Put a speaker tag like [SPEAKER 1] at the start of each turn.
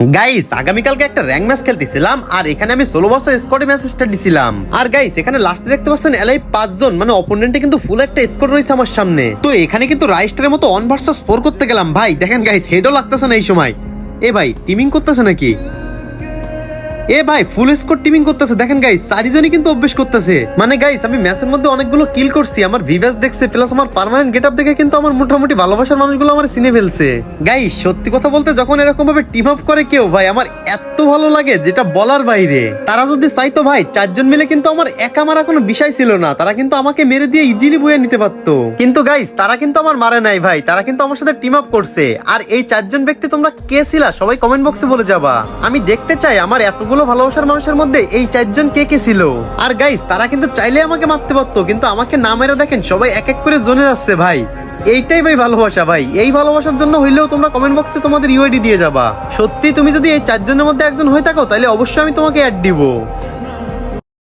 [SPEAKER 1] Guys আগামীকালকে একটা rank match খেলতেছিলাম আর এখানে আমি 16 বছর স্কোয়াডে ম্যাচ স্টার্ট দিছিলাম। আর গাইস এখানে লাস্টে দেখতে পাচ্ছেন এলাই 5 জন মানে অপোনেন্টে কিন্তু ফুল একটা স্কোয়াড রয়েছে আমার সামনে। তো এখানে কিন্তু রাইস্টারের মতো 1 ভার্সেস 4 করতে গেলাম। ভাই দেখেন গাইস হেডও লাগতেছে না এই সময়। এ ভাই টিমিং করতেছে নাকি? এ ভাই ফুল স্কোর টিমিং করতেছে। দেখেন গাইস চারিজনই কিন্তু অভ্যেস করতেছে। মানে গাইস আমি ম্যাচের মধ্যে অনেকগুলো কিল করছি, আমার ভিভাস দেখছে প্লাস আমার পার্মানেন্ট গেটআপ দেখে কিন্তু আমার মোটামুটি ভালোবাসার মানুষগুলো আমার চিনে ফেলছে। গাইস সত্যি কথা বলতে যখন এরকম ভাবে টিম আপ করে কেউ ভাই আমার এত ভালো লাগে যেটা বলার বাইরে। তারা যদি চাইতো ভাই 4 জন মিলে কিন্তু আমার একা মারা কোনো বিষয় ছিল না, তারা কিন্তু আমাকে মেরে দিয়ে ইজিলি বয়ে নিতে পারতো। কিন্তু গাইস তারা কিন্তু আমার মারে নাই ভাই, তারা কিন্তু আমার সাথে টিম আপ করছে। আর এই 4 জন ব্যক্তি তোমরা কে ছিলা সবাই কমেন্ট বক্সে বলে যাবা। আমি দেখতে চাই আমার এতগুলো ভালোবাসার মানুষের মধ্যে এই 4 জন কে কে ছিল। আর গাইস তারা কিন্তু চাইলে আমাকে মারতে পারতো, কিন্তু আমাকে না মেরে দেখেন সবাই এক এক করে জোনে যাচ্ছে। ভাই এইটাই ভাই ভালোবাসা। ভাই এই ভালোবাসার জন্য হইলেও তোমরা কমেন্ট বক্সে তোমাদের ইউআইডি দিয়ে যাবা। সত্যি তুমি যদি এই 4 জনের মধ্যে একজন হয়ে থাকো তাহলে অবশ্যই আমি তোমাকে অ্যাড দিব।